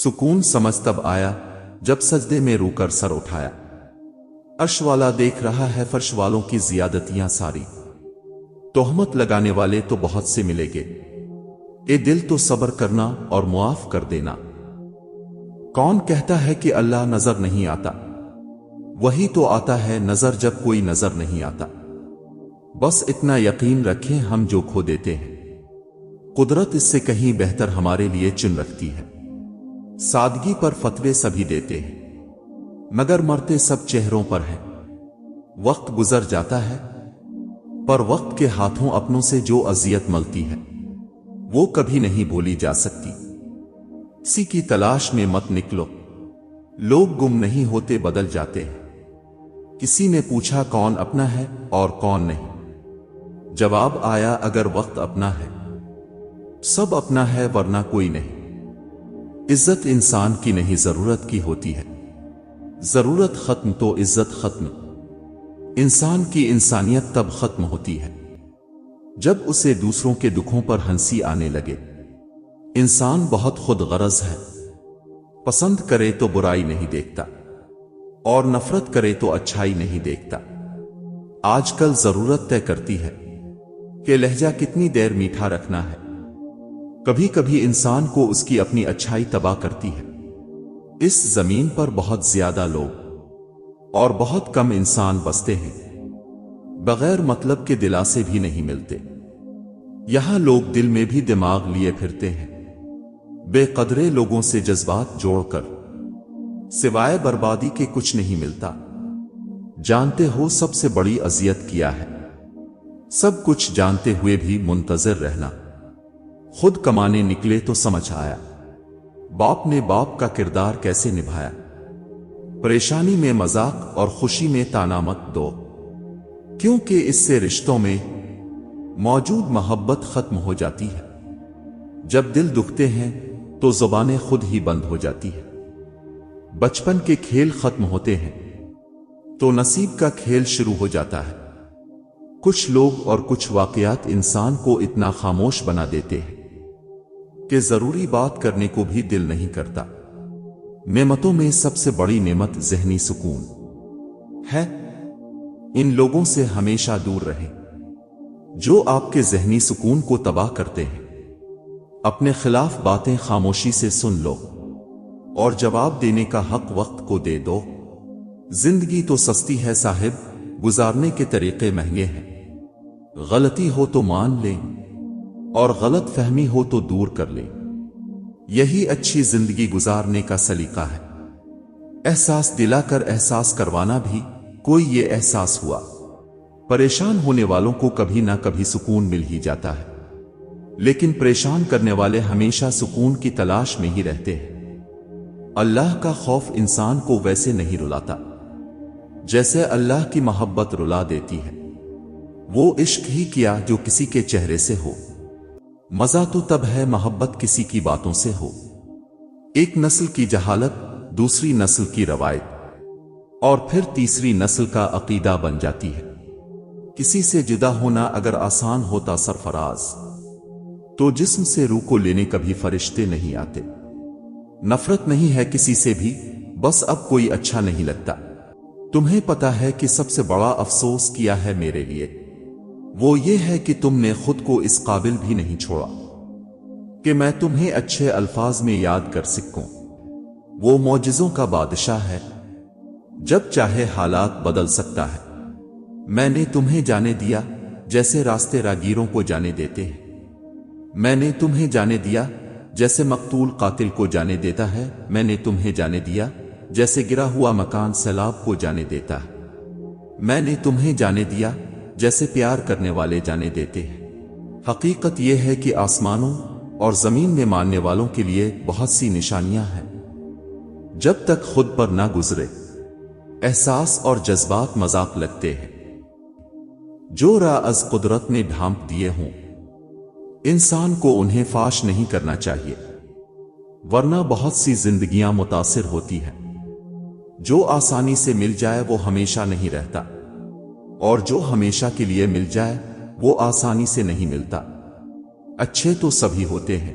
سکون سمجھ تب آیا جب سجدے میں رو کر سر اٹھایا۔ عرش والا دیکھ رہا ہے فرش والوں کی زیادتیاں ساری، تہمت لگانے والے تو بہت سے ملیں گے، اے دل تو صبر کرنا اور معاف کر دینا۔ کون کہتا ہے کہ اللہ نظر نہیں آتا؟ وہی تو آتا ہے نظر جب کوئی نظر نہیں آتا۔ بس اتنا یقین رکھیں ہم جو کھو دیتے ہیں قدرت اس سے کہیں بہتر ہمارے لیے چن رکھتی ہے۔ سادگی پر فتوے سبھی دیتے ہیں مگر مرتے سب چہروں پر ہیں۔ وقت گزر جاتا ہے پر وقت کے ہاتھوں اپنوں سے جو اذیت ملتی ہے وہ کبھی نہیں بھولی جا سکتی۔ کسی کی تلاش میں مت نکلو، لوگ گم نہیں ہوتے بدل جاتے ہیں۔ کسی نے پوچھا کون اپنا ہے اور کون نہیں، جواب آیا اگر وقت اپنا ہے سب اپنا ہے ورنہ کوئی نہیں۔ عزت انسان کی نہیں ضرورت کی ہوتی ہے، ضرورت ختم تو عزت ختم۔ انسان کی انسانیت تب ختم ہوتی ہے جب اسے دوسروں کے دکھوں پر ہنسی آنے لگے۔ انسان بہت خود غرض ہے، پسند کرے تو برائی نہیں دیکھتا اور نفرت کرے تو اچھائی نہیں دیکھتا۔ آج کل ضرورت طے کرتی ہے کہ لہجہ کتنی دیر میٹھا رکھنا ہے۔ کبھی کبھی انسان کو اس کی اپنی اچھائی تباہ کرتی ہے۔ اس زمین پر بہت زیادہ لوگ اور بہت کم انسان بستے ہیں، بغیر مطلب کے دلاسے بھی نہیں ملتے۔ یہاں لوگ دل میں بھی دماغ لیے پھرتے ہیں، بے قدرے لوگوں سے جذبات جوڑ کر سوائے بربادی کے کچھ نہیں ملتا۔ جانتے ہو سب سے بڑی اذیت کیا ہے؟ سب کچھ جانتے ہوئے بھی منتظر رہنا۔ خود کمانے نکلے تو سمجھ آیا باپ نے باپ کا کردار کیسے نبھایا۔ پریشانی میں مذاق اور خوشی میں تانا مت دو، کیونکہ اس سے رشتوں میں موجود محبت ختم ہو جاتی ہے۔ جب دل دکھتے ہیں تو زبانیں خود ہی بند ہو جاتی ہیں۔ بچپن کے کھیل ختم ہوتے ہیں تو نصیب کا کھیل شروع ہو جاتا ہے۔ کچھ لوگ اور کچھ واقعات انسان کو اتنا خاموش بنا دیتے ہیں کہ ضروری بات کرنے کو بھی دل نہیں کرتا۔ نعمتوں میں سب سے بڑی نعمت ذہنی سکون ہے۔ ان لوگوں سے ہمیشہ دور رہیں جو آپ کے ذہنی سکون کو تباہ کرتے ہیں۔ اپنے خلاف باتیں خاموشی سے سن لو اور جواب دینے کا حق وقت کو دے دو۔ زندگی تو سستی ہے صاحب، گزارنے کے طریقے مہنگے ہیں۔ غلطی ہو تو مان لیں اور غلط فہمی ہو تو دور کر لیں، یہی اچھی زندگی گزارنے کا سلیقہ ہے۔ احساس دلا کر احساس کروانا بھی کوئی یہ احساس ہوا۔ پریشان ہونے والوں کو کبھی نہ کبھی سکون مل ہی جاتا ہے، لیکن پریشان کرنے والے ہمیشہ سکون کی تلاش میں ہی رہتے ہیں۔ اللہ کا خوف انسان کو ویسے نہیں رلاتا جیسے اللہ کی محبت رلا دیتی ہے۔ وہ عشق ہی کیا جو کسی کے چہرے سے ہو، مزہ تو تب ہے محبت کسی کی باتوں سے ہو۔ ایک نسل کی جہالت دوسری نسل کی روایت اور پھر تیسری نسل کا عقیدہ بن جاتی ہے۔ کسی سے جدا ہونا اگر آسان ہوتا سرفراز، تو جسم سے روح کو لینے کبھی فرشتے نہیں آتے۔ نفرت نہیں ہے کسی سے بھی، بس اب کوئی اچھا نہیں لگتا۔ تمہیں پتا ہے کہ سب سے بڑا افسوس کیا ہے میرے لیے؟ وہ یہ ہے کہ تم نے خود کو اس قابل بھی نہیں چھوڑا کہ میں تمہیں اچھے الفاظ میں یاد کر سکوں۔ وہ معجزوں کا بادشاہ ہے، جب چاہے حالات بدل سکتا ہے۔ میں نے تمہیں جانے دیا جیسے راستے راگیروں کو جانے دیتے ہیں۔ میں نے تمہیں جانے دیا جیسے مقتول قاتل کو جانے دیتا ہے۔ میں نے تمہیں جانے دیا جیسے گرا ہوا مکان سیلاب کو جانے دیتا ہے۔ میں نے تمہیں جانے دیا جیسے پیار کرنے والے جانے دیتے ہیں۔ حقیقت یہ ہے کہ آسمانوں اور زمین میں ماننے والوں کے لیے بہت سی نشانیاں ہیں۔ جب تک خود پر نہ گزرے احساس اور جذبات مذاق لگتے ہیں۔ جو راز قدرت نے ڈھانپ دیے ہوں انسان کو انہیں فاش نہیں کرنا چاہیے، ورنہ بہت سی زندگیاں متاثر ہوتی ہیں۔ جو آسانی سے مل جائے وہ ہمیشہ نہیں رہتا، اور جو ہمیشہ کے لیے مل جائے وہ آسانی سے نہیں ملتا۔ اچھے تو سبھی ہوتے ہیں،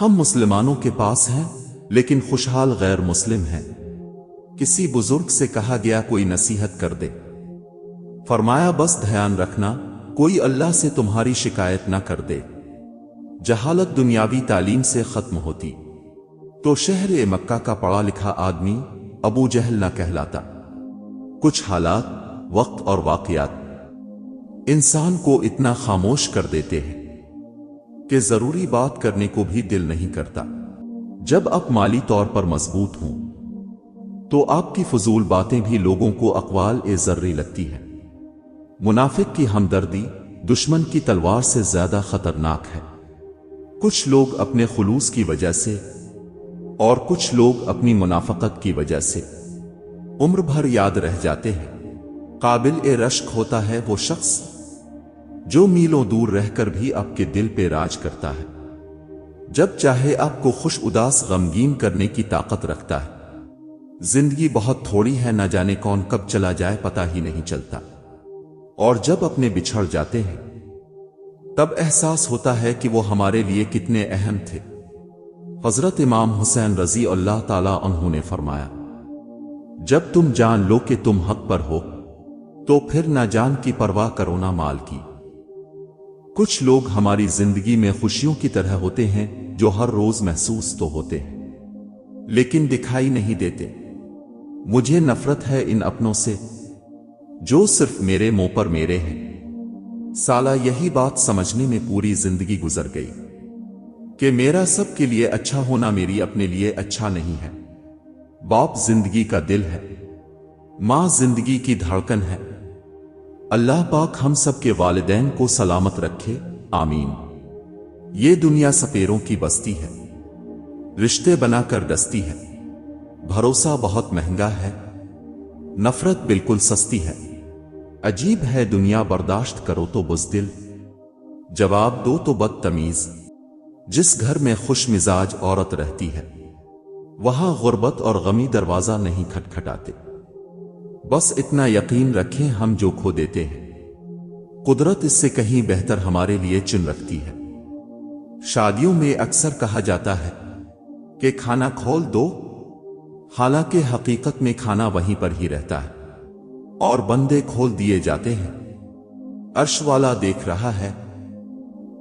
ہم مسلمانوں کے پاس ہیں لیکن خوشحال غیر مسلم ہیں۔ کسی بزرگ سے کہا گیا کوئی نصیحت کر دے، فرمایا بس دھیان رکھنا کوئی اللہ سے تمہاری شکایت نہ کر دے۔ جہالت دنیاوی تعلیم سے ختم ہوتی تو شہر مکہ کا پڑھا لکھا آدمی ابو جہل نہ کہلاتا۔ کچھ حالات، وقت اور واقعات انسان کو اتنا خاموش کر دیتے ہیں کہ ضروری بات کرنے کو بھی دل نہیں کرتا۔ جب آپ مالی طور پر مضبوط ہوں تو آپ کی فضول باتیں بھی لوگوں کو اقوال ذری لگتی ہیں۔ منافق کی ہمدردی دشمن کی تلوار سے زیادہ خطرناک ہے۔ کچھ لوگ اپنے خلوص کی وجہ سے اور کچھ لوگ اپنی منافقت کی وجہ سے عمر بھر یاد رہ جاتے ہیں۔ قابل رشک ہوتا ہے وہ شخص جو میلوں دور رہ کر بھی آپ کے دل پہ راج کرتا ہے، جب چاہے آپ کو خوش اداس غمگین کرنے کی طاقت رکھتا ہے۔ زندگی بہت تھوڑی ہے، نہ جانے کون کب چلا جائے پتہ ہی نہیں چلتا، اور جب اپنے بچھڑ جاتے ہیں تب احساس ہوتا ہے کہ وہ ہمارے لیے کتنے اہم تھے۔ حضرت امام حسین رضی اللہ تعالیٰ عنہ نے فرمایا، جب تم جان لو کہ تم حق پر ہو تو پھر نہ جان کی پرواہ کرو نہ مال کی۔ کچھ لوگ ہماری زندگی میں خوشیوں کی طرح ہوتے ہیں جو ہر روز محسوس تو ہوتے ہیں لیکن دکھائی نہیں دیتے۔ مجھے نفرت ہے ان اپنوں سے جو صرف میرے منہ پر میرے ہیں۔ سالہ یہی بات سمجھنے میں پوری زندگی گزر گئی کہ میرا سب کے لیے اچھا ہونا میری اپنے لیے اچھا نہیں ہے۔ باپ زندگی کا دل ہے، ماں زندگی کی دھڑکن ہے۔ اللہ پاک ہم سب کے والدین کو سلامت رکھے، آمین۔ یہ دنیا سپیروں کی بستی ہے، رشتے بنا کر ڈستی ہے۔ بھروسہ بہت مہنگا ہے، نفرت بالکل سستی ہے۔ عجیب ہے دنیا، برداشت کرو تو بزدل، جواب دو تو بدتمیز۔ جس گھر میں خوش مزاج عورت رہتی ہے وہاں غربت اور غمی دروازہ نہیں کھٹکھٹاتے۔ بس اتنا یقین رکھیں ہم جو کھو دیتے ہیں قدرت اس سے کہیں بہتر ہمارے لیے چن رکھتی ہے۔ شادیوں میں اکثر کہا جاتا ہے کہ کھانا کھول دو، حالانکہ حقیقت میں کھانا وہیں پر ہی رہتا ہے اور بندے کھول دیے جاتے ہیں۔ عرش والا دیکھ رہا ہے،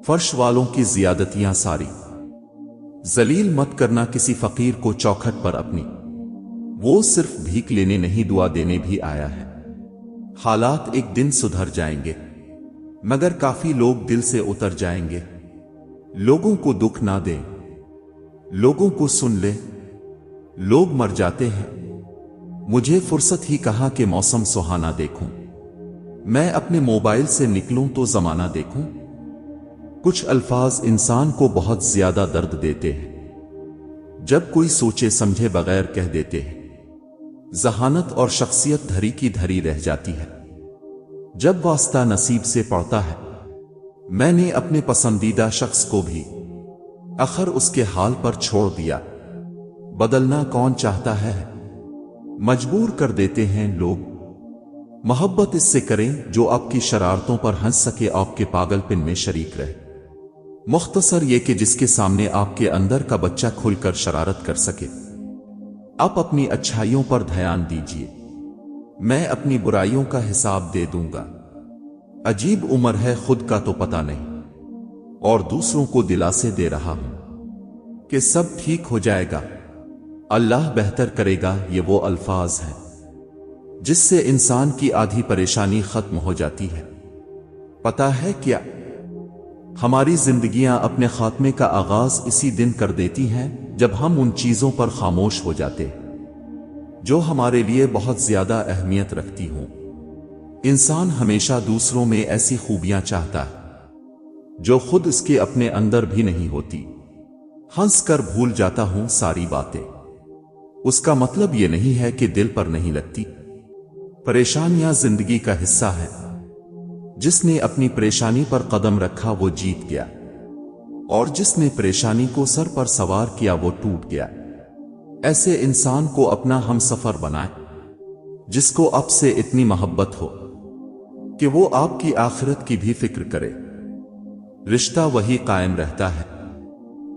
فرش والوں کی زیادتیاں ساری۔ ذلیل مت کرنا کسی فقیر کو چوکھٹ پر اپنی، وہ صرف بھیک لینے نہیں دعا دینے بھی آیا ہے۔ حالات ایک دن سدھر جائیں گے مگر کافی لوگ دل سے اتر جائیں گے۔ لوگوں کو دکھ نہ دیں، لوگوں کو سن لے، لوگ مر جاتے ہیں۔ مجھے فرصت ہی کہاں کہ موسم سہانا دیکھوں، میں اپنے موبائل سے نکلوں تو زمانہ دیکھوں۔ کچھ الفاظ انسان کو بہت زیادہ درد دیتے ہیں جب کوئی سوچے سمجھے بغیر کہہ دیتے ہیں۔ ذہانت اور شخصیت دھری کی دھری رہ جاتی ہے جب واسطہ نصیب سے پڑتا ہے۔ میں نے اپنے پسندیدہ شخص کو بھی آخر اس کے حال پر چھوڑ دیا۔ بدلنا کون چاہتا ہے، مجبور کر دیتے ہیں لوگ۔ محبت اس سے کریں جو آپ کی شرارتوں پر ہنس سکے، آپ کے پاگل پن میں شریک رہے۔ مختصر یہ کہ جس کے سامنے آپ کے اندر کا بچہ کھل کر شرارت کر سکے۔ آپ اپنی اچھائیوں پر دھیان دیجیے، میں اپنی برائیوں کا حساب دے دوں گا۔ عجیب عمر ہے، خود کا تو پتہ نہیں اور دوسروں کو دلاسے دے رہا ہوں کہ سب ٹھیک ہو جائے گا، اللہ بہتر کرے گا۔ یہ وہ الفاظ ہیں جس سے انسان کی آدھی پریشانی ختم ہو جاتی ہے۔ پتہ ہے کیا، ہماری زندگیاں اپنے خاتمے کا آغاز اسی دن کر دیتی ہیں جب ہم ان چیزوں پر خاموش ہو جاتے جو ہمارے لیے بہت زیادہ اہمیت رکھتی ہوں۔ انسان ہمیشہ دوسروں میں ایسی خوبیاں چاہتا ہے جو خود اس کے اپنے اندر بھی نہیں ہوتی۔ ہنس کر بھول جاتا ہوں ساری باتیں، اس کا مطلب یہ نہیں ہے کہ دل پر نہیں لگتی۔ پریشانیاں زندگی کا حصہ ہے، جس نے اپنی پریشانی پر قدم رکھا وہ جیت گیا، اور جس نے پریشانی کو سر پر سوار کیا وہ ٹوٹ گیا۔ ایسے انسان کو اپنا ہم سفر بنائیں جس کو آپ سے اتنی محبت ہو کہ وہ آپ کی آخرت کی بھی فکر کرے۔ رشتہ وہی قائم رہتا ہے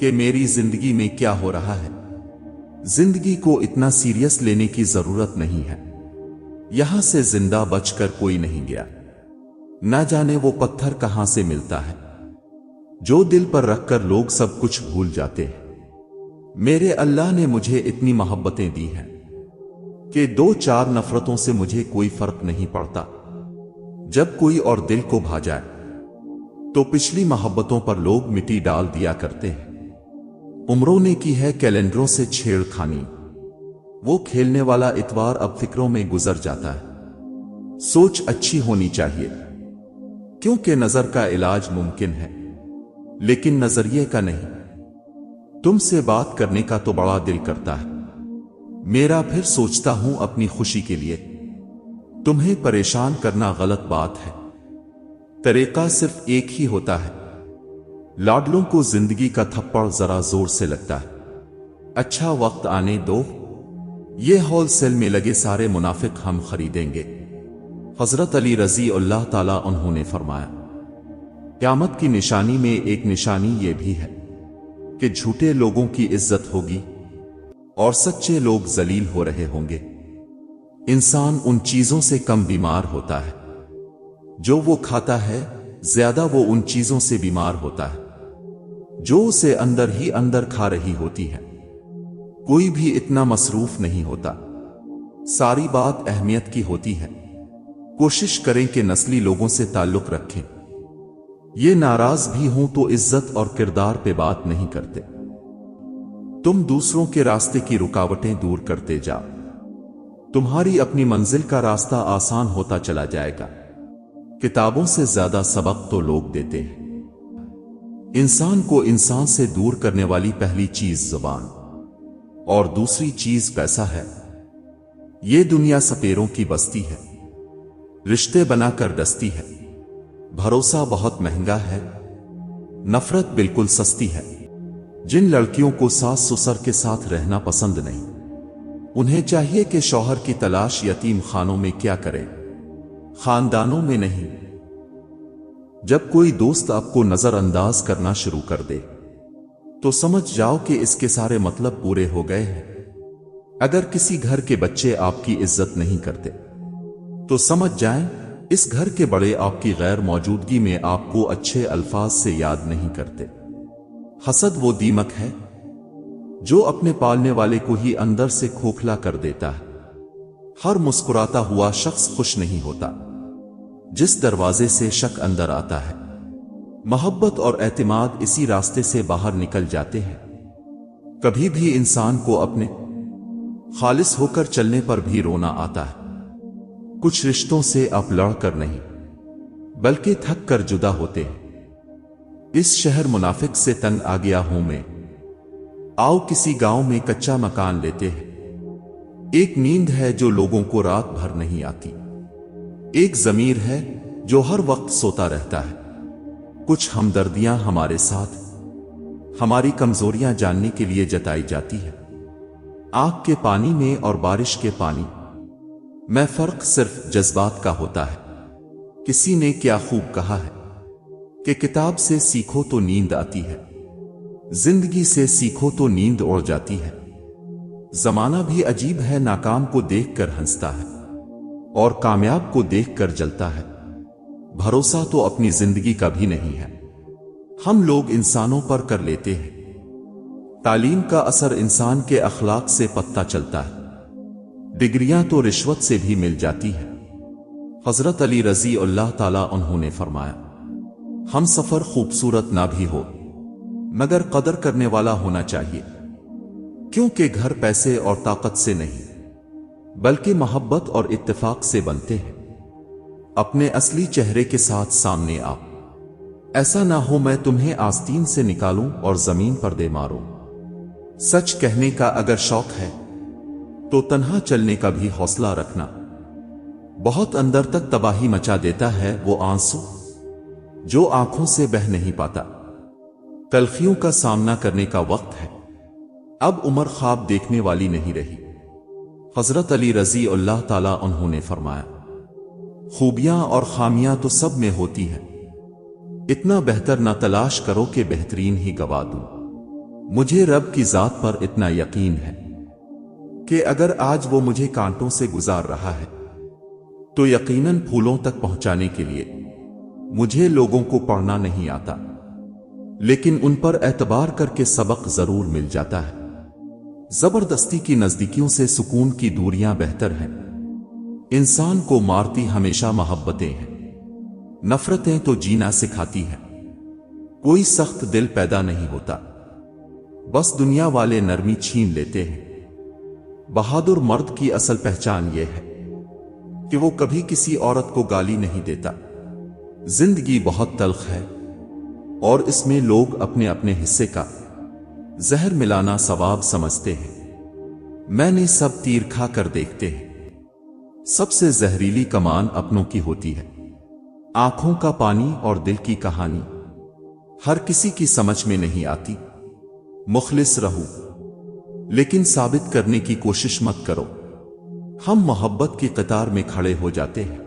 کہ میری زندگی میں کیا ہو رہا ہے۔ زندگی کو اتنا سیریس لینے کی ضرورت نہیں ہے۔ یہاں سے زندہ بچ کر کوئی نہیں گیا۔ نہ جانے وہ پتھر کہاں سے ملتا ہے جو دل پر رکھ کر لوگ سب کچھ بھول جاتے ہیں۔ میرے اللہ نے مجھے اتنی محبتیں دی ہیں کہ 2-4 نفرتوں سے مجھے کوئی فرق نہیں پڑتا۔ جب کوئی اور دل کو بھا جائے تو پچھلی محبتوں پر لوگ مٹی ڈال دیا کرتے ہیں۔ عمروں نے کی ہے کیلنڈروں سے چھیڑ کھانی، وہ کھیلنے والا اتوار اب فکروں میں گزر جاتا ہے۔ سوچ اچھی ہونی چاہیے، کیونکہ نظر کا علاج ممکن ہے لیکن نظریے کا نہیں۔ تم سے بات کرنے کا تو بڑا دل کرتا ہے میرا، پھر سوچتا ہوں اپنی خوشی کے لیے تمہیں پریشان کرنا غلط بات ہے۔ طریقہ صرف ایک ہی ہوتا ہے، لاڈلوں کو زندگی کا تھپڑ ذرا زور سے لگتا ہے۔ اچھا وقت آنے دو، یہ ہول سیل میں لگے سارے منافق ہم خریدیں گے۔ حضرت علی رضی اللہ تعالیٰ عنہ نے فرمایا، قیامت کی نشانی میں ایک نشانی یہ بھی ہے کہ جھوٹے لوگوں کی عزت ہوگی اور سچے لوگ ذلیل ہو رہے ہوں گے۔ انسان ان چیزوں سے کم بیمار ہوتا ہے جو وہ کھاتا ہے، زیادہ وہ ان چیزوں سے بیمار ہوتا ہے جو اسے اندر ہی اندر کھا رہی ہوتی ہے۔ کوئی بھی اتنا مصروف نہیں ہوتا، ساری بات اہمیت کی ہوتی ہے۔ کوشش کریں کہ نسلی لوگوں سے تعلق رکھیں، یہ ناراض بھی ہوں تو عزت اور کردار پہ بات نہیں کرتے۔ تم دوسروں کے راستے کی رکاوٹیں دور کرتے جاؤ، تمہاری اپنی منزل کا راستہ آسان ہوتا چلا جائے گا۔ کتابوں سے زیادہ سبق تو لوگ دیتے ہیں۔ انسان کو انسان سے دور کرنے والی پہلی چیز زبان اور دوسری چیز پیسہ ہے۔ یہ دنیا سپیروں کی بستی ہے، رشتے بنا کر ڈستی ہے۔ بھروسہ بہت مہنگا ہے، نفرت بالکل سستی ہے۔ جن لڑکیوں کو ساس سسر کے ساتھ رہنا پسند نہیں، انہیں چاہیے کہ شوہر کی تلاش یتیم خانوں میں کیا کرے، خاندانوں میں نہیں۔ جب کوئی دوست آپ کو نظر انداز کرنا شروع کر دے تو سمجھ جاؤ کہ اس کے سارے مطلب پورے ہو گئے ہیں۔ اگر کسی گھر کے بچے آپ کی عزت نہیں کرتے تو سمجھ جائیں اس گھر کے بڑے آپ کی غیر موجودگی میں آپ کو اچھے الفاظ سے یاد نہیں کرتے۔ حسد وہ دیمک ہے جو اپنے پالنے والے کو ہی اندر سے کھوکھلا کر دیتا ہے۔ ہر مسکراتا ہوا شخص خوش نہیں ہوتا، جس دروازے سے شک اندر آتا ہے۔ محبت اور اعتماد اسی راستے سے باہر نکل جاتے ہیں۔ کبھی بھی انسان کو اپنے خالص ہو کر چلنے پر بھی رونا آتا ہے۔ کچھ رشتوں سے آپ لڑ کر نہیں بلکہ تھک کر جدا ہوتے ہیں۔ اس شہر منافق سے تنگ آ گیا ہوں میں، آؤ کسی گاؤں میں کچا مکان لیتے ہیں۔ ایک نیند ہے جو لوگوں کو رات بھر نہیں آتی، ایک ضمیر ہے جو ہر وقت سوتا رہتا ہے۔ کچھ ہمدردیاں ہمارے ساتھ ہماری کمزوریاں جاننے کے لیے جتائی جاتی ہے، آنکھ کے پانی میں اور بارش کے پانی میں فرق صرف جذبات کا ہوتا ہے۔ کسی نے کیا خوب کہا ہے کہ کتاب سے سیکھو تو نیند آتی ہے، زندگی سے سیکھو تو نیند اڑ جاتی ہے۔ زمانہ بھی عجیب ہے، ناکام کو دیکھ کر ہنستا ہے اور کامیاب کو دیکھ کر جلتا ہے۔ بھروسہ تو اپنی زندگی کا بھی نہیں ہے، ہم لوگ انسانوں پر کر لیتے ہیں۔ تعلیم کا اثر انسان کے اخلاق سے پتہ چلتا ہے، ڈگریاں تو رشوت سے بھی مل جاتی ہیں۔ حضرت علی رضی اللہ تعالیٰ عنہ نے فرمایا، ہم سفر خوبصورت نہ بھی ہو مگر قدر کرنے والا ہونا چاہیے، کیونکہ گھر پیسے اور طاقت سے نہیں بلکہ محبت اور اتفاق سے بنتے ہیں۔ اپنے اصلی چہرے کے ساتھ سامنے آؤ، ایسا نہ ہو میں تمہیں آستین سے نکالوں اور زمین پر دے ماروں۔ سچ کہنے کا اگر شوق ہے تو تنہا چلنے کا بھی حوصلہ رکھنا۔ بہت اندر تک تباہی مچا دیتا ہے وہ آنسو جو آنکھوں سے بہہ نہیں پاتا۔ تلخیوں کا سامنا کرنے کا وقت ہے، اب عمر خواب دیکھنے والی نہیں رہی۔ حضرت علی رضی اللہ تعالیٰ عنہ نے فرمایا، خوبیاں اور خامیاں تو سب میں ہوتی ہیں، اتنا بہتر نہ تلاش کرو کہ بہترین ہی گوا دوں۔ مجھے رب کی ذات پر اتنا یقین ہے کہ اگر آج وہ مجھے کانٹوں سے گزار رہا ہے تو یقیناً پھولوں تک پہنچانے کے لیے مجھے لوگوں کو پڑھنا نہیں آتا، لیکن ان پر اعتبار کر کے سبق ضرور مل جاتا ہے۔ زبردستی کی نزدیکیوں سے سکون کی دوریاں بہتر ہیں۔ انسان کو مارتی ہمیشہ محبتیں ہیں، نفرتیں تو جینا سکھاتی ہیں۔ کوئی سخت دل پیدا نہیں ہوتا، بس دنیا والے نرمی چھین لیتے ہیں۔ بہادر مرد کی اصل پہچان یہ ہے کہ وہ کبھی کسی عورت کو گالی نہیں دیتا۔ زندگی بہت تلخ ہے اور اس میں لوگ اپنے اپنے حصے کا زہر ملانا ثواب سمجھتے ہیں۔ میں نے سب تیر کھا کر دیکھتے ہیں۔ سب سے زہریلی کمان اپنوں کی ہوتی ہے۔ آنکھوں کا پانی اور دل کی کہانی ہر کسی کی سمجھ میں نہیں آتی۔ مخلص رہو لیکن ثابت کرنے کی کوشش مت کرو۔ ہم محبت کی قطار میں کھڑے ہو جاتے ہیں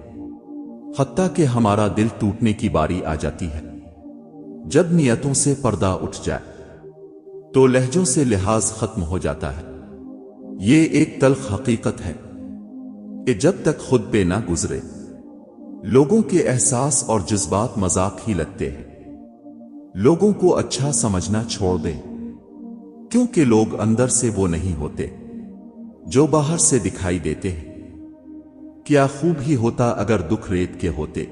حتیٰ کہ ہمارا دل ٹوٹنے کی باری آ جاتی ہے۔ جب نیتوں سے پردہ اٹھ جائے تو لہجوں سے لحاظ ختم ہو جاتا ہے۔ یہ ایک تلخ حقیقت ہے کہ جب تک خود پہ نہ گزرے لوگوں کے احساس اور جذبات مذاق ہی لگتے ہیں۔ لوگوں کو اچھا سمجھنا چھوڑ دیں، کیونکہ لوگ اندر سے وہ نہیں ہوتے جو باہر سے دکھائی دیتے ہیں۔ کیا خوب ہی ہوتا اگر دکھ ریت کے ہوتے،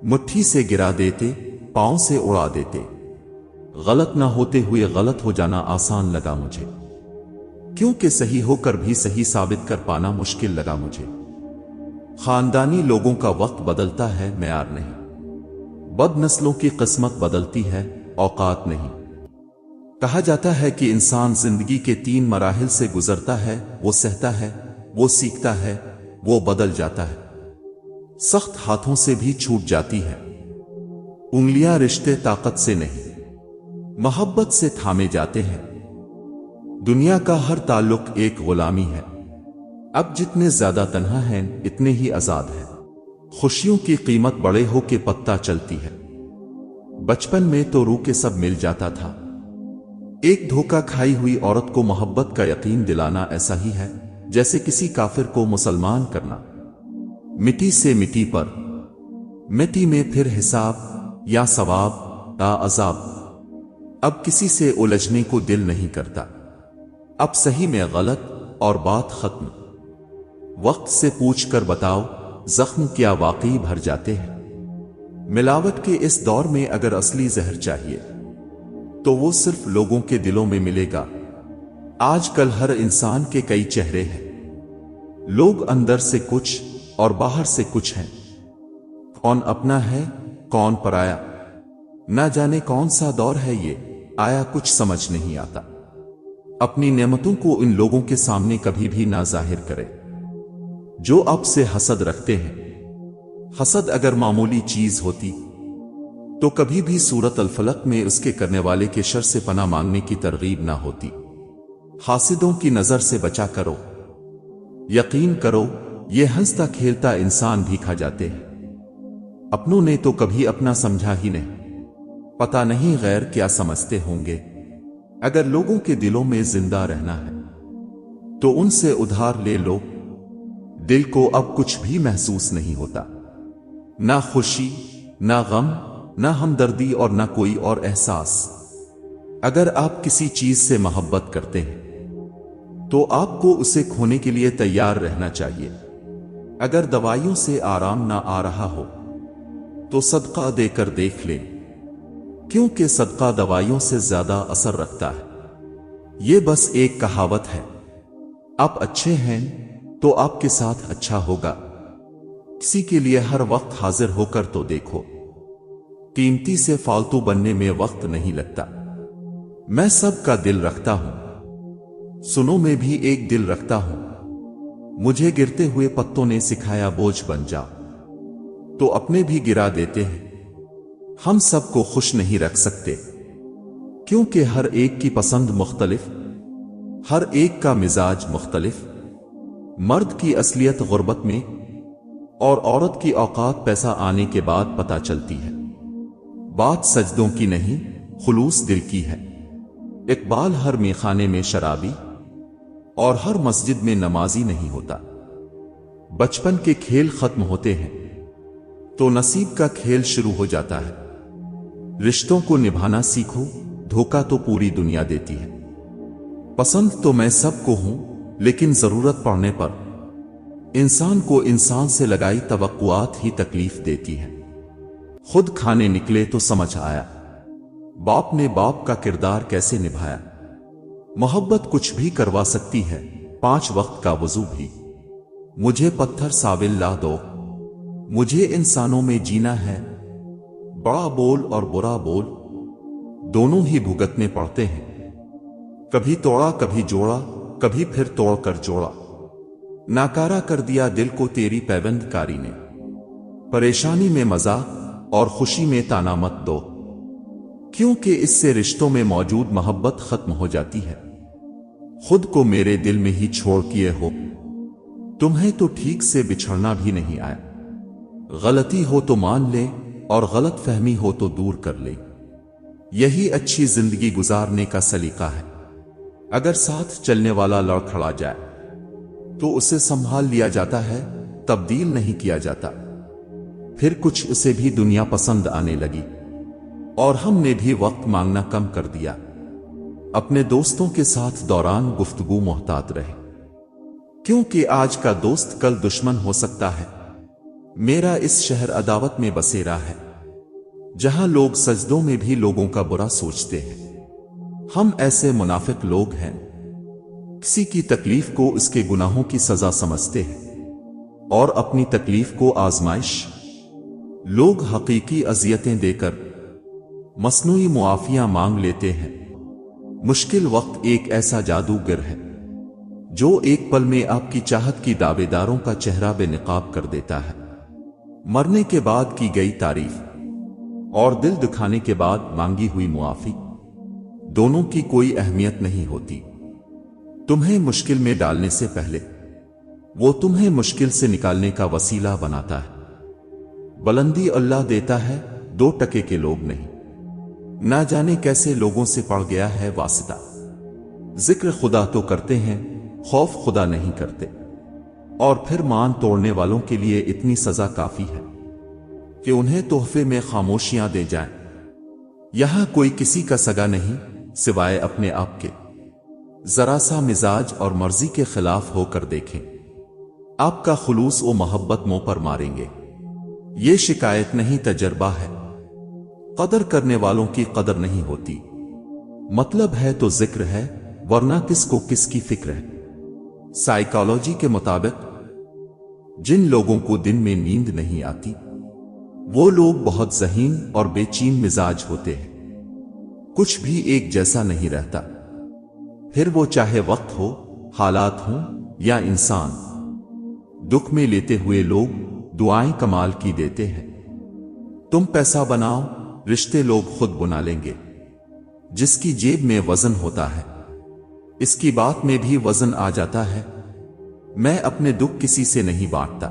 مٹھی سے گرا دیتے، پاؤں سے اڑا دیتے۔ غلط نہ ہوتے ہوئے غلط ہو جانا آسان لگا مجھے، کیونکہ صحیح ہو کر بھی صحیح ثابت کر پانا مشکل لگا مجھے۔ خاندانی لوگوں کا وقت بدلتا ہے، معیار نہیں۔ بد نسلوں کی قسمت بدلتی ہے، اوقات نہیں۔ کہا جاتا ہے کہ انسان زندگی کے 3 مراحل سے گزرتا ہے، وہ سہتا ہے، وہ سیکھتا ہے، وہ بدل جاتا ہے۔ سخت ہاتھوں سے بھی چھوٹ جاتی ہے انگلیاں، رشتے طاقت سے نہیں محبت سے تھامے جاتے ہیں۔ دنیا کا ہر تعلق ایک غلامی ہے۔ اب جتنے زیادہ تنہا ہیں اتنے ہی آزاد ہیں۔ خوشیوں کی قیمت بڑے ہو کے پتہ چلتی ہے۔ بچپن میں تو روح کے سب مل جاتا تھا۔ ایک دھوکہ کھائی ہوئی عورت کو محبت کا یقین دلانا ایسا ہی ہے جیسے کسی کافر کو مسلمان کرنا۔ مٹی سے مٹی پر، مٹی میں پھر حساب، یا ثواب یا عذاب۔ اب کسی سے الجھنے کو دل نہیں کرتا۔ اب صحیح میں غلط اور بات ختم۔ وقت سے پوچھ کر بتاؤ زخم کیا واقعی بھر جاتے ہیں؟ ملاوٹ کے اس دور میں اگر اصلی زہر چاہیے تو وہ صرف لوگوں کے دلوں میں ملے گا۔ آج کل ہر انسان کے کئی چہرے ہیں۔ لوگ اندر سے کچھ اور باہر سے کچھ ہیں۔ کون اپنا ہے کون پرایا، نہ جانے کون سا دور ہے یہ آیا، کچھ سمجھ نہیں آتا۔ اپنی نعمتوں کو ان لوگوں کے سامنے کبھی بھی نہ ظاہر کرے جو آپ سے حسد رکھتے ہیں۔ حسد اگر معمولی چیز ہوتی تو کبھی بھی سورۃ الفلق میں اس کے کرنے والے کے شر سے پناہ مانگنے کی ترغیب نہ ہوتی۔ حاسدوں کی نظر سے بچا کرو۔ یقین کرو یہ ہنستا کھیلتا انسان بھی کھا جاتے ہیں۔ اپنوں نے تو کبھی اپنا سمجھا ہی نہیں، پتہ نہیں غیر کیا سمجھتے ہوں گے۔ اگر لوگوں کے دلوں میں زندہ رہنا ہے تو ان سے ادھار لے لو۔ دل کو اب کچھ بھی محسوس نہیں ہوتا، نہ خوشی، نہ غم، نہ ہمدردی اور نہ کوئی اور احساس۔ اگر آپ کسی چیز سے محبت کرتے ہیں تو آپ کو اسے کھونے کے لیے تیار رہنا چاہیے۔ اگر دوائیوں سے آرام نہ آ رہا ہو تو صدقہ دے کر دیکھ لیں، کیونکہ صدقہ دوائیوں سے زیادہ اثر رکھتا ہے۔ یہ بس ایک کہاوت ہے۔ آپ اچھے ہیں تو آپ کے ساتھ اچھا ہوگا۔ کسی کے لیے ہر وقت حاضر ہو کر تو دیکھو۔ قیمتی سے فالتو بننے میں وقت نہیں لگتا۔ میں سب کا دل رکھتا ہوں، سنو میں بھی ایک دل رکھتا ہوں۔ مجھے گرتے ہوئے پتوں نے سکھایا بوجھ بن جا، تو اپنے بھی گرا دیتے ہیں۔ ہم سب کو خوش نہیں رکھ سکتے، کیونکہ ہر ایک کی پسند مختلف، ہر ایک کا مزاج مختلف۔ مرد کی اصلیت غربت میں اور عورت کی اوقات پیسہ آنے کے بعد پتہ چلتی ہے۔ بات سجدوں کی نہیں، خلوص دل کی ہے۔ اقبال ہر میخانے میں شرابی اور ہر مسجد میں نمازی نہیں ہوتا۔ بچپن کے کھیل ختم ہوتے ہیں تو نصیب کا کھیل شروع ہو جاتا ہے۔ رشتوں کو نبھانا سیکھو، دھوکہ تو پوری دنیا دیتی ہے۔ پسند تو میں سب کو ہوں، لیکن ضرورت پڑنے پر انسان کو انسان سے لگائی توقعات ہی تکلیف دیتی ہے۔ خود کھانے نکلے تو سمجھ آیا باپ نے باپ کا کردار کیسے نبھایا۔ محبت کچھ بھی کروا سکتی ہے، 5 وقت کا وضو بھی۔ مجھے پتھر ساول لا دو، مجھے انسانوں میں جینا ہے۔ بڑا بول اور برا بول دونوں ہی بھگتنے پڑتے ہیں۔ کبھی توڑا کبھی جوڑا، کبھی پھر توڑ کر جوڑا۔ ناکارہ کر دیا دل کو تیری پیوند کاری نے۔ پریشانی میں مزہ اور خوشی میں تانا مت دو، کیونکہ اس سے رشتوں میں موجود محبت ختم ہو جاتی ہے۔ خود کو میرے دل میں ہی چھوڑ کیے ہو، تمہیں تو ٹھیک سے بچھڑنا بھی نہیں آیا۔ غلطی ہو تو مان لے اور غلط فہمی ہو تو دور کر لے، یہی اچھی زندگی گزارنے کا سلیقہ ہے۔ اگر ساتھ چلنے والا لڑ کھڑا جائے تو اسے سنبھال لیا جاتا ہے، تبدیل نہیں کیا جاتا۔ پھر کچھ اسے بھی دنیا پسند آنے لگی اور ہم نے بھی وقت مانگنا کم کر دیا۔ اپنے دوستوں کے ساتھ دوران گفتگو محتاط رہے، کیونکہ آج کا دوست کل دشمن ہو سکتا ہے۔ میرا اس شہر عداوت میں بسیرا ہے، جہاں لوگ سجدوں میں بھی لوگوں کا برا سوچتے ہیں۔ ہم ایسے منافق لوگ ہیں، کسی کی تکلیف کو اس کے گناہوں کی سزا سمجھتے ہیں اور اپنی تکلیف کو آزمائش۔ لوگ حقیقی اذیتیں دے کر مصنوعی معافیاں مانگ لیتے ہیں۔ مشکل وقت ایک ایسا جادوگر ہے جو ایک پل میں آپ کی چاہت کی دعوے داروں کا چہرہ بے نقاب کر دیتا ہے۔ مرنے کے بعد کی گئی تعریف اور دل دکھانے کے بعد مانگی ہوئی معافی، دونوں کی کوئی اہمیت نہیں ہوتی۔ تمہیں مشکل میں ڈالنے سے پہلے وہ تمہیں مشکل سے نکالنے کا وسیلہ بناتا ہے۔ بلندی اللہ دیتا ہے، 2 ٹکے کے لوگ نہیں۔ نہ جانے کیسے لوگوں سے پڑ گیا ہے واسطہ، ذکر خدا تو کرتے ہیں، خوف خدا نہیں کرتے۔ اور پھر مان توڑنے والوں کے لیے اتنی سزا کافی ہے کہ انہیں تحفے میں خاموشیاں دے جائیں۔ یہاں کوئی کسی کا سگا نہیں سوائے اپنے آپ کے۔ ذرا سا مزاج اور مرضی کے خلاف ہو کر دیکھیں، آپ کا خلوص و محبت منہ پر ماریں گے۔ یہ شکایت نہیں، تجربہ ہے۔ قدر کرنے والوں کی قدر نہیں ہوتی۔ مطلب ہے تو ذکر ہے، ورنہ کس کو کس کی فکر ہے۔ سائیکالوجی کے مطابق جن لوگوں کو دن میں نیند نہیں آتی، وہ لوگ بہت ذہین اور بے چین مزاج ہوتے ہیں۔ کچھ بھی ایک جیسا نہیں رہتا، پھر وہ چاہے وقت ہو، حالات ہوں یا انسان۔ دکھ میں لیتے ہوئے لوگ دعائیں کمال کی دیتے ہیں۔ تم پیسہ بناؤ، رشتے لوگ خود بنا لیں گے۔ جس کی جیب میں وزن ہوتا ہے، اس کی بات میں بھی وزن آ جاتا ہے۔ میں اپنے دکھ کسی سے نہیں بانٹتا۔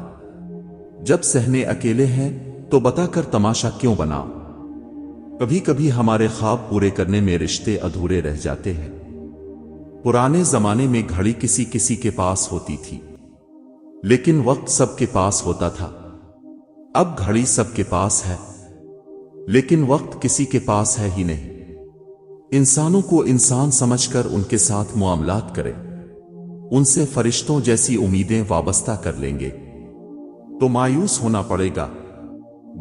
جب سہنے اکیلے ہیں تو بتا کر تماشا کیوں بناؤ؟ کبھی کبھی ہمارے خواب پورے کرنے میں رشتے ادھورے رہ جاتے ہیں۔ پرانے زمانے میں گھڑی کسی کسی کے پاس ہوتی تھی، لیکن وقت سب کے پاس ہوتا تھا۔ اب گھڑی سب کے پاس ہے، لیکن وقت کسی کے پاس ہے ہی نہیں۔ انسانوں کو انسان سمجھ کر ان کے ساتھ معاملات کریں، ان سے فرشتوں جیسی امیدیں وابستہ کر لیں گے تو مایوس ہونا پڑے گا۔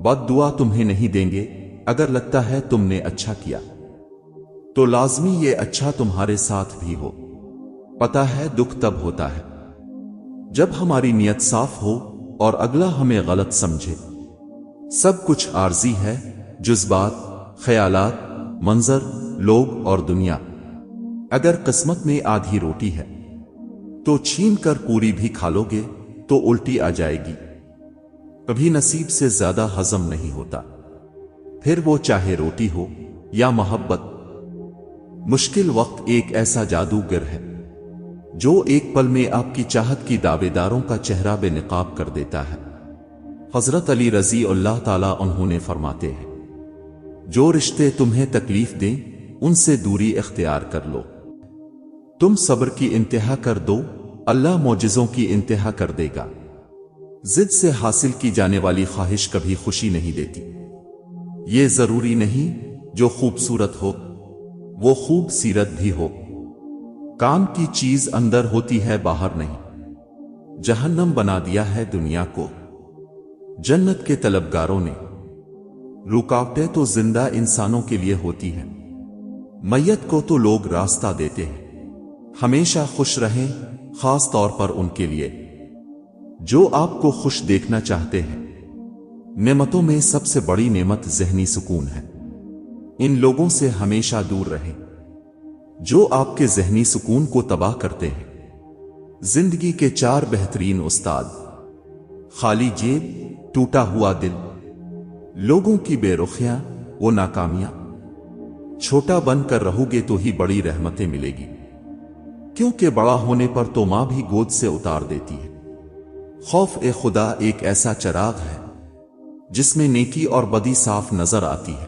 بد دعا تمہیں نہیں دیں گے۔ اگر لگتا ہے تم نے اچھا کیا تو لازمی یہ اچھا تمہارے ساتھ بھی ہو۔ پتہ ہے دکھ تب ہوتا ہے جب ہماری نیت صاف ہو اور اگلا ہمیں غلط سمجھے۔ سب کچھ عارضی ہے، جذبات، خیالات، منظر، لوگ اور دنیا۔ اگر قسمت میں آدھی روٹی ہے تو چھین کر پوری بھی کھا لو گے تو الٹی آ جائے گی۔ کبھی نصیب سے زیادہ ہضم نہیں ہوتا، پھر وہ چاہے روٹی ہو یا محبت۔ مشکل وقت ایک ایسا جادوگر ہے جو ایک پل میں آپ کی چاہت کی دعوے داروں کا چہرہ بے نقاب کر دیتا ہے۔ حضرت علی رضی اللہ تعالیٰ عنہ نے فرماتے ہیں، جو رشتے تمہیں تکلیف دیں ان سے دوری اختیار کر لو۔ تم صبر کی انتہا کر دو، اللہ معجزوں کی انتہا کر دے گا۔ ضد سے حاصل کی جانے والی خواہش کبھی خوشی نہیں دیتی۔ یہ ضروری نہیں جو خوبصورت ہو وہ خوب سیرت بھی ہو۔ کام کی چیز اندر ہوتی ہے، باہر نہیں۔ جہنم بنا دیا ہے دنیا کو جنت کے طلبگاروں نے۔ رکاوٹیں تو زندہ انسانوں کے لیے ہوتی ہیں، میت کو تو لوگ راستہ دیتے ہیں۔ ہمیشہ خوش رہیں، خاص طور پر ان کے لیے جو آپ کو خوش دیکھنا چاہتے ہیں۔ نعمتوں میں سب سے بڑی نعمت ذہنی سکون ہے۔ ان لوگوں سے ہمیشہ دور رہیں جو آپ کے ذہنی سکون کو تباہ کرتے ہیں۔ زندگی کے 4 بہترین استاد: خالی جیب، ٹوٹا ہوا دل، لوگوں کی بے رخیاں و ناکامیاں۔ چھوٹا بن کر رہو گے تو ہی بڑی رحمتیں ملے گی، کیونکہ بڑا ہونے پر تو ماں بھی گود سے اتار دیتی ہے۔ خوف خدا ایک ایسا چراغ ہے جس میں نیکی اور بدی صاف نظر آتی ہے۔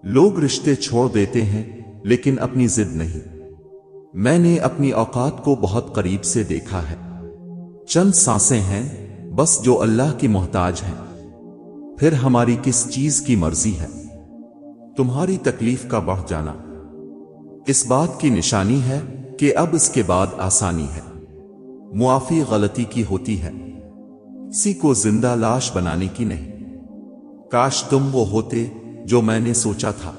لوگ رشتے چھوڑ دیتے ہیں لیکن اپنی ضد نہیں۔ میں نے اپنی اوقات کو بہت قریب سے دیکھا ہے۔ چند سانسیں ہیں بس جو اللہ کی محتاج ہیں، پھر ہماری کس چیز کی مرضی ہے؟ تمہاری تکلیف کا بڑھ جانا اس بات کی نشانی ہے کہ اب اس کے بعد آسانی ہے۔ معافی غلطی کی ہوتی ہے، کسی کو زندہ لاش بنانے کی نہیں۔ کاش تم وہ ہوتے جو میں نے سوچا تھا،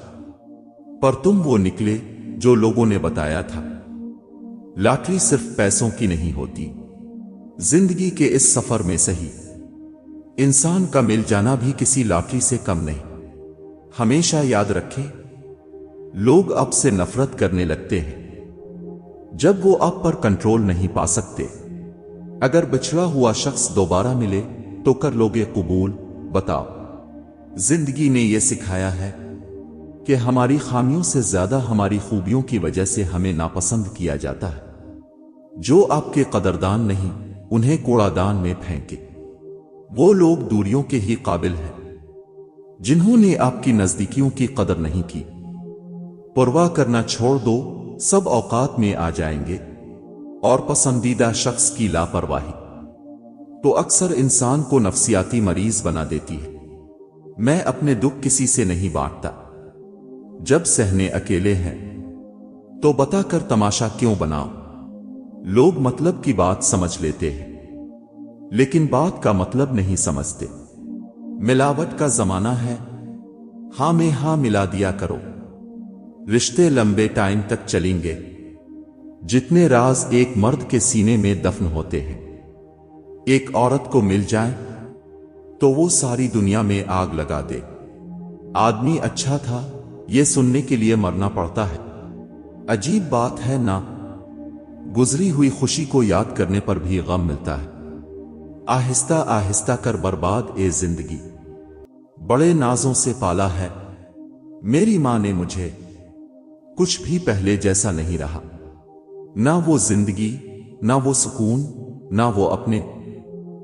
پر تم وہ نکلے جو لوگوں نے بتایا تھا۔ لاٹری صرف پیسوں کی نہیں ہوتی، زندگی کے اس سفر میں صحیح انسان کا مل جانا بھی کسی لاٹری سے کم نہیں۔ ہمیشہ یاد رکھیں، لوگ آپ سے نفرت کرنے لگتے ہیں جب وہ آپ پر کنٹرول نہیں پا سکتے۔ اگر بچھڑا ہوا شخص دوبارہ ملے تو کر لوگے قبول؟ بتاؤ۔ زندگی نے یہ سکھایا ہے کہ ہماری خامیوں سے زیادہ ہماری خوبیوں کی وجہ سے ہمیں ناپسند کیا جاتا ہے۔ جو آپ کے قدردان نہیں انہیں کوڑا دان میں پھینکے۔ وہ لوگ دوریوں کے ہی قابل ہیں جنہوں نے آپ کی نزدیکیوں کی قدر نہیں کی۔ پرواہ کرنا چھوڑ دو، سب اوقات میں آ جائیں گے۔ اور پسندیدہ شخص کی لاپرواہی تو اکثر انسان کو نفسیاتی مریض بنا دیتی ہے۔ میں اپنے دکھ کسی سے نہیں بانٹتا۔ جب سہنے اکیلے ہیں تو بتا کر تماشا کیوں بناؤ؟ لوگ مطلب کی بات سمجھ لیتے ہیں لیکن بات کا مطلب نہیں سمجھتے۔ ملاوٹ کا زمانہ ہے، ہاں میں ہاں ملا دیا کرو۔ رشتے لمبے ٹائم تک چلیں گے جتنے راز ایک مرد کے سینے میں دفن ہوتے ہیں۔ ایک عورت کو مل جائے تو وہ ساری دنیا میں آگ لگا دے۔ آدمی اچھا تھا یہ سننے کے لیے مرنا پڑتا ہے۔ عجیب بات ہے نا، گزری ہوئی خوشی کو یاد کرنے پر بھی غم ملتا ہے۔ آہستہ آہستہ کر برباد اے زندگی، بڑے نازوں سے پالا ہے میری ماں نے مجھے، کچھ بھی پہلے جیسا نہیں رہا۔ نہ وہ زندگی، نہ وہ سکون، نہ وہ اپنے،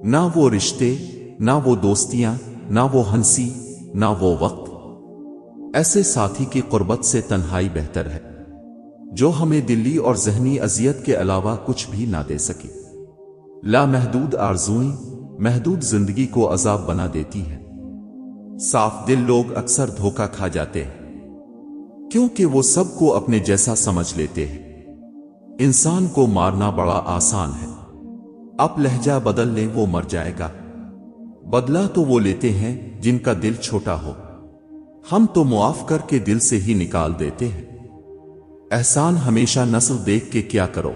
نہ وہ رشتے، نہ وہ دوستیاں، نہ وہ ہنسی، نہ وہ وقت۔ ایسے ساتھی کی قربت سے تنہائی بہتر ہے جو ہمیں دلی اور ذہنی اذیت کے علاوہ کچھ بھی نہ دے سکے۔ لامحدود آرزوئیں محدود زندگی کو عذاب بنا دیتی ہیں۔ صاف دل لوگ اکثر دھوکہ کھا جاتے ہیں کیونکہ وہ سب کو اپنے جیسا سمجھ لیتے ہیں۔ انسان کو مارنا بڑا آسان ہے، اب لہجہ بدل لیں وہ مر جائے گا۔ بدلہ تو وہ لیتے ہیں جن کا دل چھوٹا ہو، ہم تو معاف کر کے دل سے ہی نکال دیتے ہیں۔ احسان ہمیشہ نسل دیکھ کے کیا کرو۔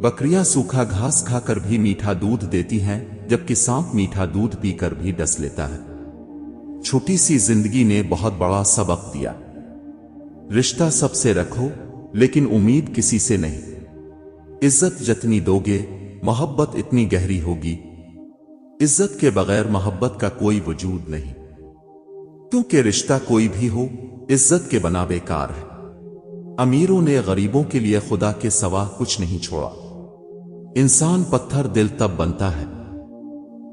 بکریاں سوکھا گھاس کھا کر بھی میٹھا دودھ دیتی ہیں، جبکہ سانپ میٹھا دودھ پی کر بھی ڈس لیتا ہے۔ چھوٹی سی زندگی نے بہت بڑا سبق دیا۔ رشتہ سب سے رکھو لیکن امید کسی سے نہیں۔ عزت جتنی دو گے محبت اتنی گہری ہوگی۔ عزت کے بغیر محبت کا کوئی وجود نہیں، کیونکہ رشتہ کوئی بھی ہو عزت کے بنا بیکار ہے۔ امیروں نے غریبوں کے لیے خدا کے سوا کچھ نہیں چھوڑا۔ انسان پتھر دل تب بنتا ہے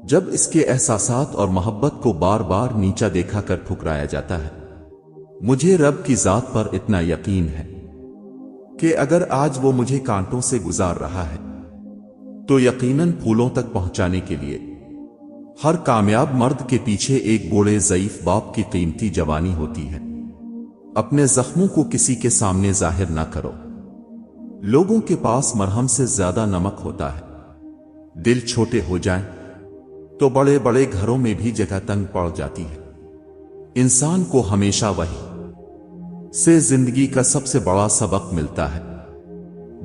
جب اس کے احساسات اور محبت کو بار بار نیچا دیکھا کر ٹھکرایا جاتا ہے۔ مجھے رب کی ذات پر اتنا یقین ہے کہ اگر آج وہ مجھے کانٹوں سے گزار رہا ہے تو یقیناً پھولوں تک پہنچانے کے لیے ہر کامیاب مرد کے پیچھے ایک بوڑھے ضعیف باپ کی قیمتی جوانی ہوتی ہے۔ اپنے زخموں کو کسی کے سامنے ظاہر نہ کرو۔ لوگوں کے پاس مرہم سے زیادہ نمک ہوتا ہے۔ دل چھوٹے ہو جائیں تو بڑے بڑے گھروں میں بھی جگہ تنگ پڑ جاتی ہے۔ انسان کو ہمیشہ وہی سے زندگی کا سب سے بڑا سبق ملتا ہے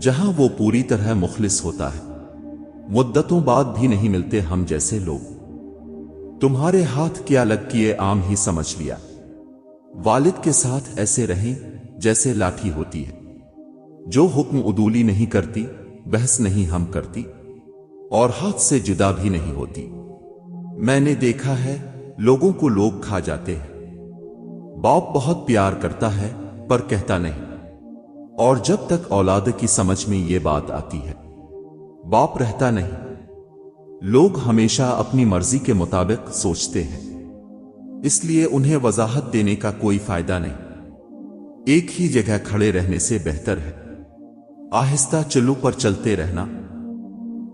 جہاں وہ پوری طرح مخلص ہوتا ہے۔ مدتوں بعد بھی نہیں ملتے ہم جیسے لوگ۔ تمہارے ہاتھ کیا لگ کیے عام ہی سمجھ لیا۔ والد کے ساتھ ایسے رہیں جیسے لاٹھی ہوتی ہے جو حکم عدولی نہیں کرتی، بحث نہیں ہم کرتی اور ہاتھ سے جدا بھی نہیں ہوتی۔ میں نے دیکھا ہے لوگوں کو لوگ کھا جاتے ہیں۔ باپ بہت پیار کرتا ہے پر کہتا نہیں، اور جب تک اولاد کی سمجھ میں یہ بات آتی ہے باپ رہتا نہیں۔ لوگ ہمیشہ اپنی مرضی کے مطابق سوچتے ہیں، اس لیے انہیں وضاحت دینے کا کوئی فائدہ نہیں۔ ایک ہی جگہ کھڑے رہنے سے بہتر ہے آہستہ چلو پر چلتے رہنا،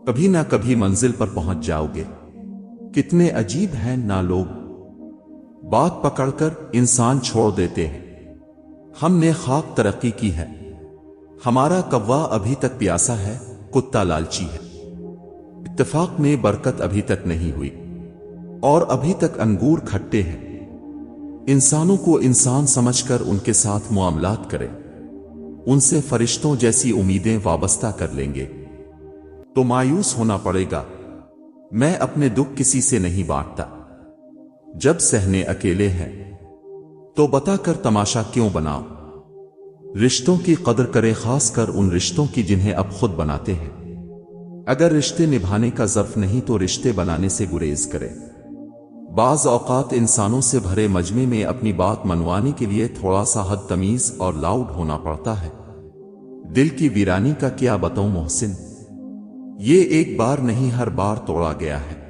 کبھی نہ کبھی منزل پر پہنچ جاؤ گے۔ کتنے عجیب ہیں نا لوگ، بات پکڑ کر انسان چھوڑ دیتے ہیں۔ ہم نے خاک ترقی کی ہے، ہمارا کوا ابھی تک پیاسا ہے، کتا لالچی ہے۔ اتفاق میں برکت ابھی تک نہیں ہوئی اور ابھی تک انگور کھٹے ہیں۔ انسانوں کو انسان سمجھ کر ان کے ساتھ معاملات کریں، ان سے فرشتوں جیسی امیدیں وابستہ کر لیں گے تو مایوس ہونا پڑے گا۔ میں اپنے دکھ کسی سے نہیں بانٹتا۔ جب سہنے اکیلے ہیں تو بتا کر تماشا کیوں بناؤ۔ رشتوں کی قدر کرے، خاص کر ان رشتوں کی جنہیں اب خود بناتے ہیں۔ اگر رشتے نبھانے کا ظرف نہیں تو رشتے بنانے سے گریز کرے۔ بعض اوقات انسانوں سے بھرے مجمع میں اپنی بات منوانے کے لیے تھوڑا سا حد تمیز اور لاؤڈ ہونا پڑتا ہے۔ دل کی ویرانی کا کیا بتاؤں محسن، یہ ایک بار نہیں ہر بار توڑا گیا ہے۔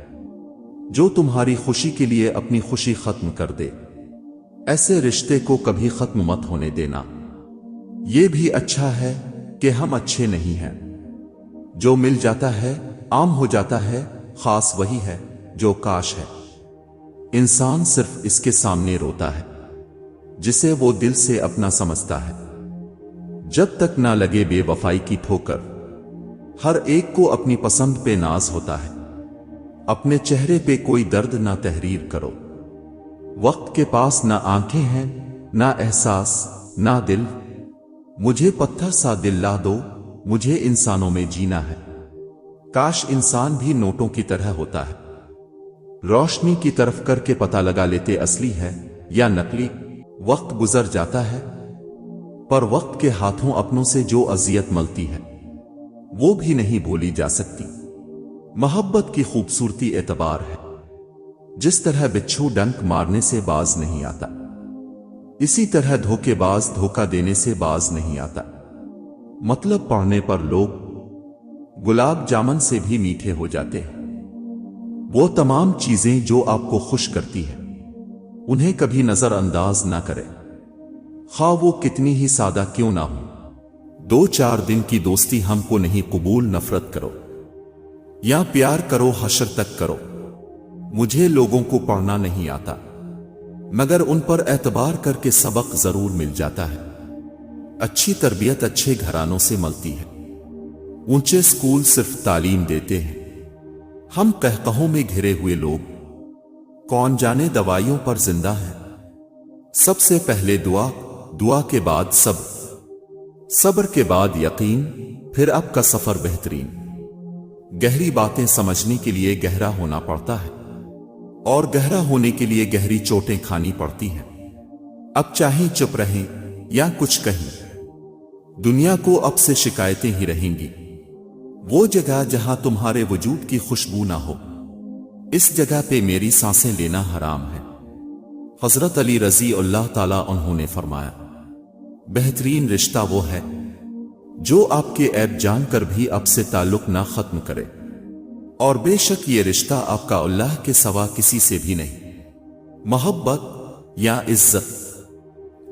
جو تمہاری خوشی کے لیے اپنی خوشی ختم کر دے، ایسے رشتے کو کبھی ختم مت ہونے دینا۔ یہ بھی اچھا ہے کہ ہم اچھے نہیں ہیں۔ جو مل جاتا ہے عام ہو جاتا ہے، خاص وہی ہے جو کاش ہے۔ انسان صرف اس کے سامنے روتا ہے جسے وہ دل سے اپنا سمجھتا ہے۔ جب تک نہ لگے بے وفائی کی ٹھوکر، ہر ایک کو اپنی پسند پہ ناز ہوتا ہے۔ اپنے چہرے پہ کوئی درد نہ تحریر کرو۔ وقت کے پاس نہ آنکھیں ہیں، نہ احساس، نہ دل۔ مجھے پتھر سا دل لا دو، مجھے انسانوں میں جینا ہے۔ کاش انسان بھی نوٹوں کی طرح ہوتا ہے، روشنی کی طرف کر کے پتہ لگا لیتے اصلی ہے یا نقلی۔ وقت گزر جاتا ہے پر وقت کے ہاتھوں اپنوں سے جو اذیت ملتی ہے وہ بھی نہیں بھولی جا سکتی۔ محبت کی خوبصورتی اعتبار ہے۔ جس طرح بچھو ڈنک مارنے سے باز نہیں آتا، اسی طرح دھوکے باز دھوکہ دینے سے باز نہیں آتا۔ مطلب پڑھنے پر لوگ گلاب جامن سے بھی میٹھے ہو جاتے ہیں۔ وہ تمام چیزیں جو آپ کو خوش کرتی ہیں انہیں کبھی نظر انداز نہ کریں، خواہ وہ کتنی ہی سادہ کیوں نہ ہو۔ 2-4 دن کی دوستی ہم کو نہیں قبول، نفرت کرو یا پیار کرو، حشر تک کرو۔ مجھے لوگوں کو پڑھنا نہیں آتا مگر ان پر اعتبار کر کے سبق ضرور مل جاتا ہے۔ اچھی تربیت اچھے گھرانوں سے ملتی ہے۔ اونچے اسکول صرف تعلیم دیتے ہیں، ہم قہقہوں میں گھرے ہوئے لوگ کون جانے دوائیوں پر زندہ ہیں۔ سب سے پہلے دعا، دعا کے بعد صبر، صبر کے بعد یقین، پھر اب کا سفر بہترین۔ گہری باتیں سمجھنے کے لیے گہرا ہونا پڑتا ہے اور گہرا ہونے کے لیے گہری چوٹیں کھانی پڑتی ہیں۔ اب چاہیں چپ رہیں یا کچھ کہیں، دنیا کو اب سے شکایتیں ہی رہیں گی۔ وہ جگہ جہاں تمہارے وجود کی خوشبو نہ ہو، اس جگہ پہ میری سانسیں لینا حرام ہے۔ حضرت علی رضی اللہ تعالیٰ عنہ نے فرمایا، بہترین رشتہ وہ ہے جو آپ کے عیب جان کر بھی آپ سے تعلق نہ ختم کرے، اور بے شک یہ رشتہ آپ کا اللہ کے سوا کسی سے بھی نہیں۔ محبت یا عزت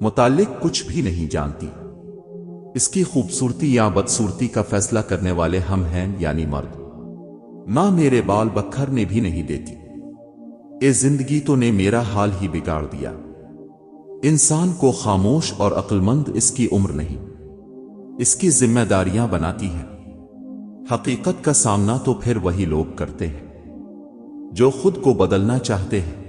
متعلق کچھ بھی نہیں جانتی۔ اس کی خوبصورتی یا بدصورتی کا فیصلہ کرنے والے ہم ہیں، یعنی مرد۔ نہ میرے بال بکھرنے بھی نہیں دیتی۔ اے زندگی تو نے میرا حال ہی بگاڑ دیا۔ انسان کو خاموش اور عقل مند اس کی عمر نہیں، اس کی ذمہ داریاں بناتی ہے۔ حقیقت کا سامنا تو پھر وہی لوگ کرتے ہیں جو خود کو بدلنا چاہتے ہیں۔